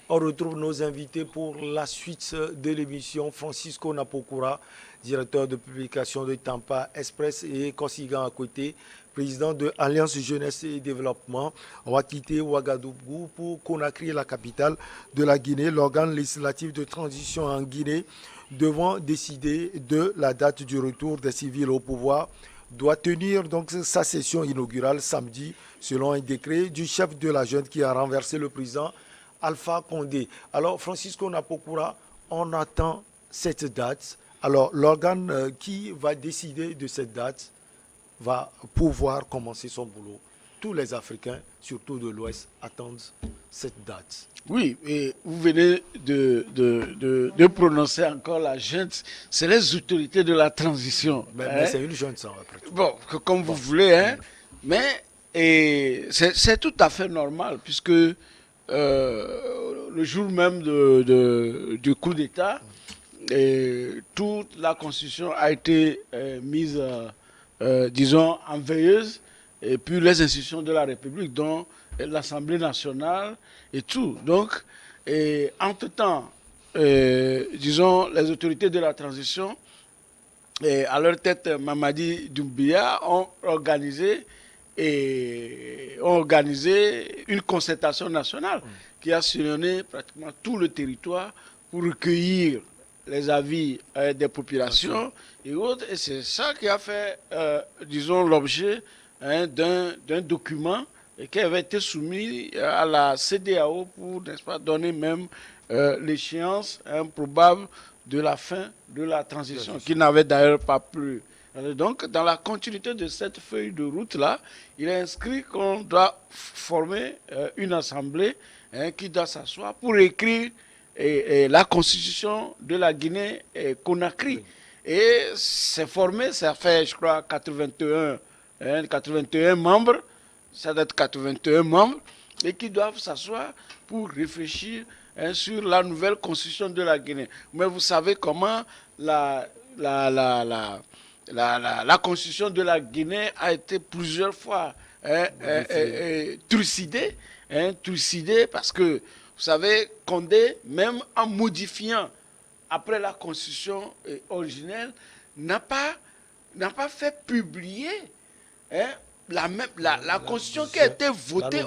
On retrouve nos invités pour la suite de l'émission. Francisco Napokura, directeur de publication de Tampa Express, et Kosigan à côté, président de Alliance Jeunesse et Développement. On va quitter Ouagadougou pour Conakry, la capitale de la Guinée. L'organe législatif de transition en Guinée, devant décider de la date du retour des civils au pouvoir, doit tenir donc sa session inaugurale samedi, selon un décret du chef de la junte qui a renversé le président Alpha Condé. Alors, Francisco Napokura, on attend cette date. Alors, l'organe qui va décider de cette date va pouvoir commencer son boulot. Tous les Africains, surtout de l'Ouest, attendent cette date. Oui, et vous venez de prononcer encore la junte. C'est les autorités de la transition. Mais c'est une junte, ça, après tout. Bon, comme vous voulez, hein. Mais c'est tout à fait normal, puisque le jour même du coup d'État, toute la Constitution a été mise, disons, en veilleuse, et puis les institutions de la République, dont l'Assemblée nationale et tout. Donc, entre-temps, disons, les autorités de la transition, à leur tête, Mamadi Doumbia, ont organisé une concertation nationale qui a sillonné pratiquement tout le territoire pour recueillir les avis des populations et autres. Et c'est ça qui a fait, disons, l'objet d'un document qui avait été soumis à la CEDEAO pour, n'est-ce pas, donner même l'échéance probable de la fin de la transition, qui n'avait d'ailleurs pas plu. Donc, dans la continuité de cette feuille de route-là, il est inscrit qu'on doit former une assemblée qui doit s'asseoir pour écrire la constitution de la Guinée-Conakry. Et c'est formé, ça fait, je crois, 81 membres, ça doit être 81 membres, et qui doivent s'asseoir pour réfléchir sur la nouvelle constitution de la Guinée. Mais vous savez comment la constitution de la Guinée a été plusieurs fois trucidée, parce que, vous savez, Condé, même en modifiant après la constitution originelle, n'a pas fait publier la constitution qui a été votée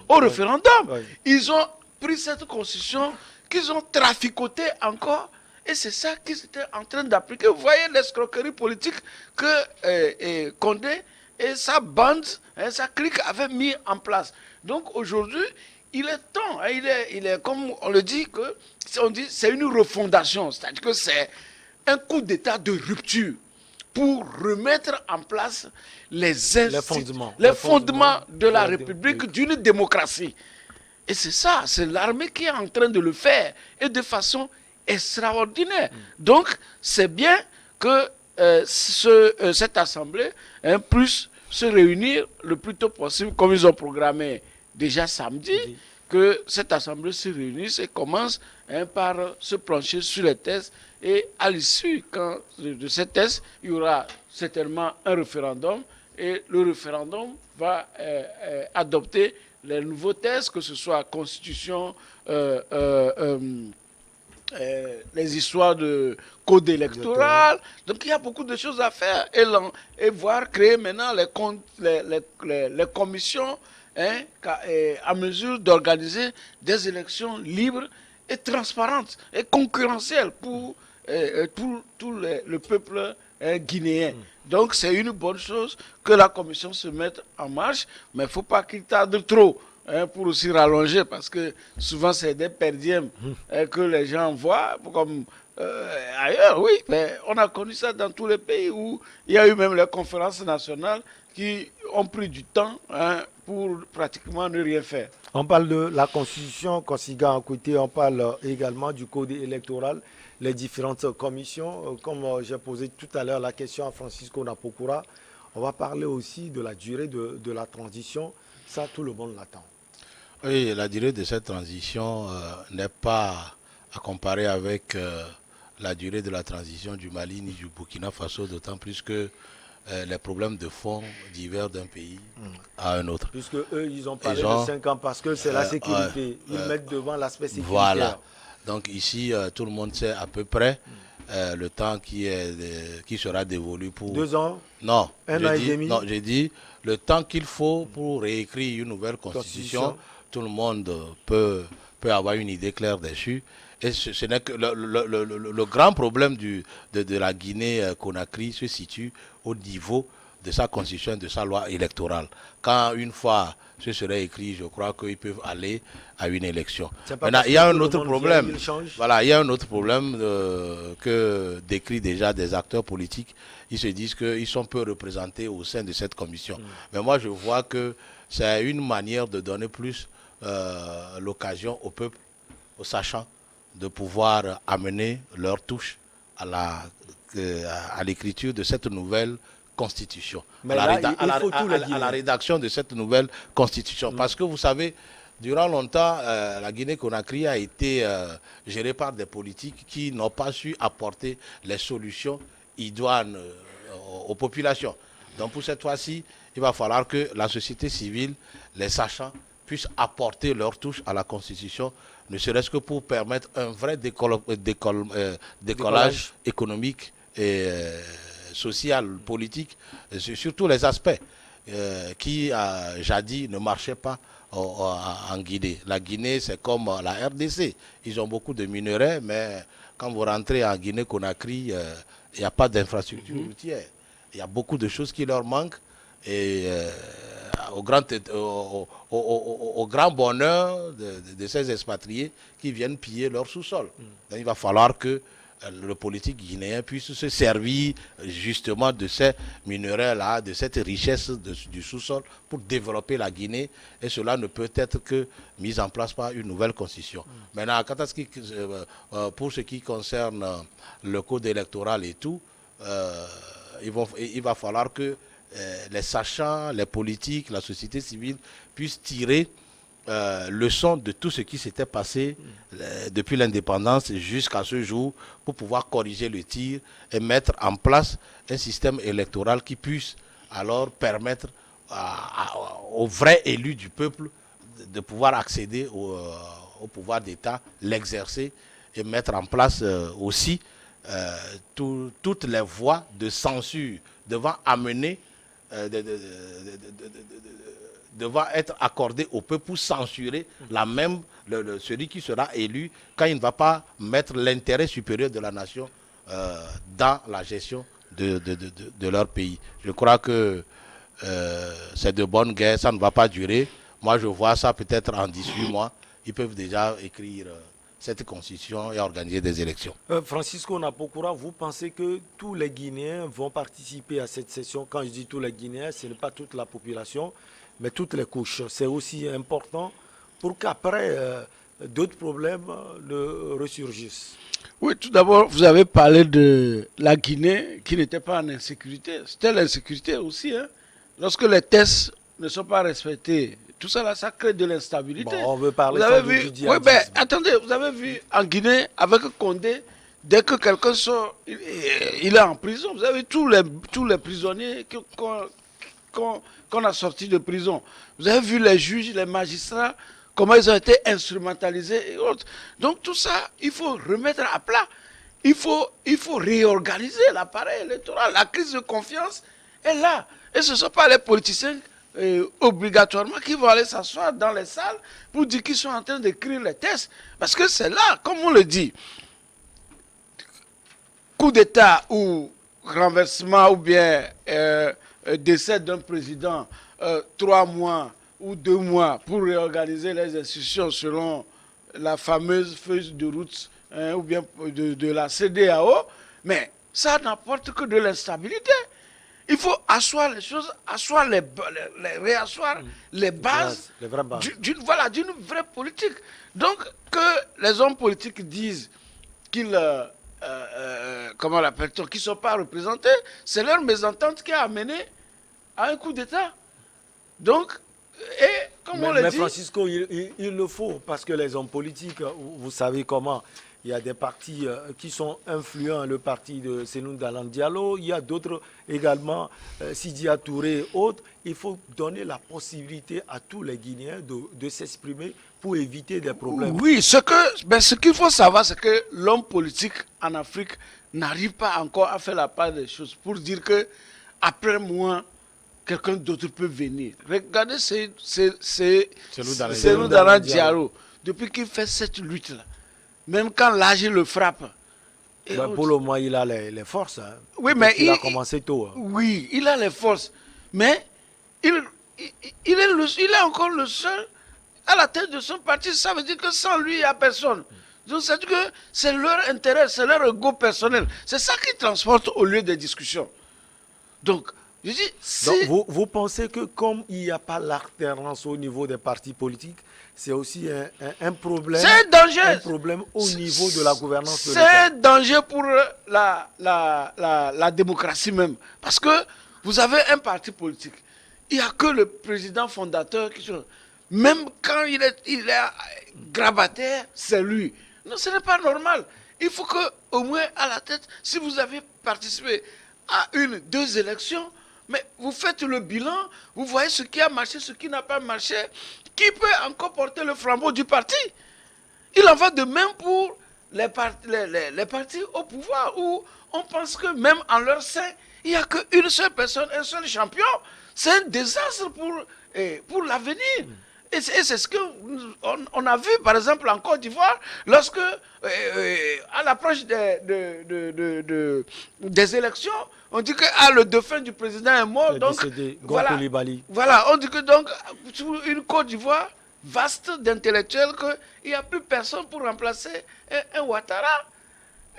au référendum. Oui. Ils ont pris cette constitution qu'ils ont traficotée encore, et c'est ça qu'ils étaient en train d'appliquer. Vous voyez l'escroquerie politique que Condé et sa bande, sa clique avaient mis en place. Donc aujourd'hui, il est temps, il est comme on le dit, c'est une refondation, c'est-à-dire que c'est un coup d'état de rupture pour remettre en place les fondements de la République, d'une démocratie. Et c'est ça, c'est l'armée qui est en train de le faire, et de façon extraordinaire. Donc, c'est bien que cette assemblée puisse se réunir le plus tôt possible, comme ils ont programmé déjà samedi, que cette assemblée se réunisse et commence par se plancher sur les tests. Et à l'issue de ces tests, il y aura certainement un référendum, et le référendum va adopter les nouveaux tests, que ce soit constitution, les histoires de code électoral. Donc il y a beaucoup de choses à faire, et voir créer maintenant les commissions à mesure d'organiser des élections libres et transparentes et concurrentielles pour tout le peuple guinéen. Donc c'est une bonne chose que la commission se mette en marche, mais il ne faut pas qu'il tarde trop pour aussi rallonger, parce que souvent c'est des perdièmes que les gens voient, comme ailleurs, oui, mais on a connu ça dans tous les pays où il y a eu même les conférences nationales qui ont pris du temps pour pratiquement ne rien faire. On parle de la constitution, Kosiga à côté, on parle également du code électoral, les différentes commissions. Comme j'ai posé tout à l'heure la question à Francisco Napokura, on va parler aussi de la durée de la transition. Ça, tout le monde l'attend. Oui, la durée de cette transition n'est pas à comparer avec la durée de la transition du Mali ni du Burkina Faso, d'autant plus que les problèmes de fond divers d'un pays à un autre. Puisque eux, ils ont parlé de 5 ans parce que c'est la sécurité. Ils mettent devant l'aspect sécuritaire. Voilà. Donc ici, tout le monde sait à peu près le temps qui sera dévolu pour... 2 ans? Non. Un an et demi? Non, j'ai dit le temps qu'il faut pour réécrire une nouvelle constitution. Tout le monde peut avoir une idée claire dessus. Et ce n'est que le grand problème de la Guinée-Conakry se situe au niveau de sa constitution, de sa loi électorale. Quand une fois ce serait écrit, je crois qu'ils peuvent aller à une élection. Maintenant, il y a un autre problème. Voilà, il y a un autre problème que décrit déjà des acteurs politiques. Ils se disent qu'ils sont peu représentés au sein de cette commission. Mais moi, je vois que c'est une manière de donner plus l'occasion au peuple, aux sachants, de pouvoir amener leur touche à l'écriture de cette nouvelle constitution, à la rédaction de cette nouvelle constitution. Parce que vous savez, durant longtemps, la Guinée-Conakry a été gérée par des politiques qui n'ont pas su apporter les solutions idoines aux populations. Donc pour cette fois-ci, il va falloir que la société civile, les sachants, puissent apporter leur touche à la constitution, ne serait-ce que pour permettre un vrai décollage économique et social, politique, sur tous les aspects qui, jadis, ne marchaient pas en Guinée. La Guinée, c'est comme la RDC. Ils ont beaucoup de minerais, mais quand vous rentrez en Guinée-Conakry, il n'y a pas d'infrastructure routière. Il y a beaucoup de choses qui leur manquent. Et au grand bonheur de ces expatriés qui viennent piller leur sous-sol. Donc il va falloir que le politique guinéen puisse se servir justement de ces minerais-là, de cette richesse du sous-sol pour développer la Guinée. Et cela ne peut être que mis en place par une nouvelle constitution. Maintenant, pour ce qui concerne le code électoral et tout, il va falloir que les sachants, les politiques, la société civile puissent tirer leçon de tout ce qui s'était passé depuis l'indépendance jusqu'à ce jour pour pouvoir corriger le tir et mettre en place un système électoral qui puisse alors permettre aux vrais élus du peuple de pouvoir accéder au pouvoir d'État, l'exercer et mettre en place aussi toutes les voies de censure devant amener devant être accordé au peuple pour censurer celui qui sera élu quand il ne va pas mettre l'intérêt supérieur de la nation dans la gestion de leur pays. Je crois que c'est de bonne guerre, ça ne va pas durer. Moi, je vois ça peut-être en 18 mois. Ils peuvent déjà écrire cette constitution et organiser des élections. Francisco Napokura, vous pensez que tous les Guinéens vont participer à cette session? Quand je dis tous les Guinéens, ce n'est pas toute la population, mais toutes les couches. C'est aussi important pour qu'après, d'autres problèmes ne ressurgissent. Oui, tout d'abord, vous avez parlé de la Guinée qui n'était pas en insécurité. C'était l'insécurité aussi. Hein. Lorsque les tests ne sont pas respectés, tout ça, là, ça crée de l'instabilité. Bon, on veut parler du djihadisme. Oui, mais attendez, vous avez vu en Guinée, avec Condé, dès que quelqu'un sort, il est en prison. Vous avez vu tous les prisonniers qu'on a sortis de prison. Vous avez vu les juges, les magistrats, comment ils ont été instrumentalisés et autres. Donc tout ça, il faut remettre à plat. Il faut réorganiser l'appareil électoral. La crise de confiance est là. Et ce ne sont pas les politiciens obligatoirement qui vont aller s'asseoir dans les salles pour dire qu'ils sont en train d'écrire les tests. Parce que c'est là, comme on le dit, coup d'État ou renversement ou bien décès d'un président, 3 mois ou 2 mois pour réorganiser les institutions selon la fameuse feuille de route ou bien de la CEDEAO, mais ça n'apporte que de l'instabilité. Il faut asseoir les choses, réasseoir les bases, d'une vraie politique. Donc, que les hommes politiques disent qu'ils comment l'appelle-t-on, qui ne sont pas représentés, c'est leur mésentente qui a amené à un coup d'État. Donc, Et comme on le mais dit... Francisco, il le faut, parce que les hommes politiques, vous savez comment, il y a des partis qui sont influents, le parti de Senoun Dalan Diallo, il y a d'autres également, Sidia Touré et autres. Il faut donner la possibilité à tous les Guinéens de s'exprimer pour éviter des problèmes. Oui, ce qu'il faut savoir, c'est que l'homme politique en Afrique n'arrive pas encore à faire la part des choses pour dire que après moi, quelqu'un d'autre peut venir. Regardez, c'est Senoun Dalan Diallo. Depuis qu'il fait cette lutte-là, même quand l'âge le frappe. Pour le moment, il a les forces. Hein. Oui, mais il a commencé tôt. Hein. Oui, il a les forces. Mais il est encore le seul à la tête de son parti. Ça veut dire que sans lui, il n'y a personne. Donc, ça veut dire que c'est leur intérêt, c'est leur ego personnel. C'est ça qui transporte au lieu des discussions. Donc, je dis... Donc, vous pensez que comme il n'y a pas l'alternance au niveau des partis politiques, c'est aussi un problème. C'est un danger. Un problème au niveau de la gouvernance de l'État. C'est un danger pour la démocratie même. Parce que vous avez un parti politique. Il n'y a que le président fondateur qui... Même quand il est grabataire, c'est lui. Non, ce n'est pas normal. Il faut qu'au moins à la tête, si vous avez participé à 2 élections, mais vous faites le bilan, vous voyez ce qui a marché, ce qui n'a pas marché. Qui peut encore porter le flambeau du parti? Il en va de même pour les partis au pouvoir, où on pense que même en leur sein, il n'y a qu'une seule personne, un seul champion. C'est un désastre pour l'avenir. Et c'est ce qu'on a vu, par exemple, en Côte d'Ivoire, lorsque, à l'approche des élections, on dit que le dauphin du président est mort. Donc, voilà, on dit que donc, sur une Côte d'Ivoire vaste d'intellectuels, qu'il n'y a plus personne pour remplacer un Ouattara.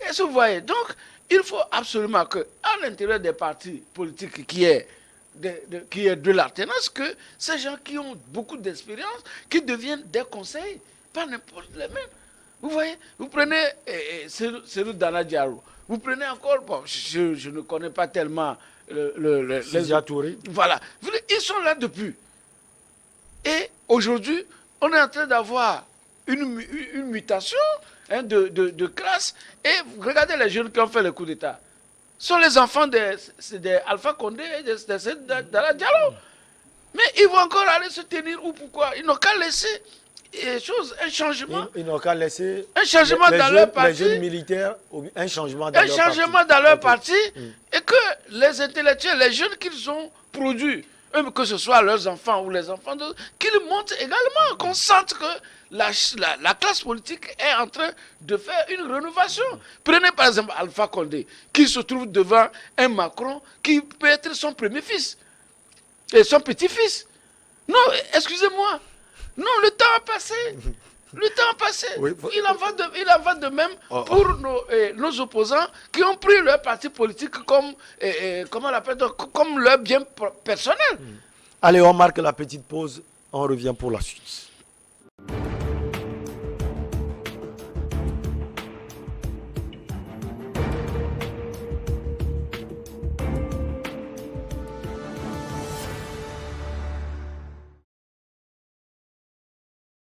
Est-ce que vous voyez? Donc, il faut absolument qu'à l'intérieur des partis politiques qui est de l'alternance, que ces gens qui ont beaucoup d'expérience, qui deviennent des conseils, pas n'importe les mêmes. Vous voyez, vous prenez Senoun Dalan Diallo, vous prenez encore, bon, je ne connais pas tellement les Touré. Voilà, ils sont là depuis. Et aujourd'hui, on est en train d'avoir une mutation de classe. Et regardez les jeunes qui ont fait le coup d'État. Ce sont les enfants d'Alpha Condé et de Dalan Diallo. Mais ils vont encore aller se tenir où? Pourquoi? Ils n'ont qu'à laisser un changement. Ils n'ont qu'à laisser un changement dans leur parti. Les jeunes militaires, un changement dans leur parti. Et que les intellectuels, les jeunes qu'ils ont produits, que ce soit leurs enfants ou les enfants d'autres, qu'ils montrent également, qu'on sente que la classe politique est en train de faire une rénovation. Prenez par exemple Alpha Condé, qui se trouve devant un Macron qui peut être son premier fils et son petit-fils. Non, excusez-moi. Non, le temps a passé. Le temps a passé. Oui, il en va de même pour nos opposants qui ont pris leur parti politique comme, comme leur bien personnel. Allez, on marque la petite pause. On revient pour la suite.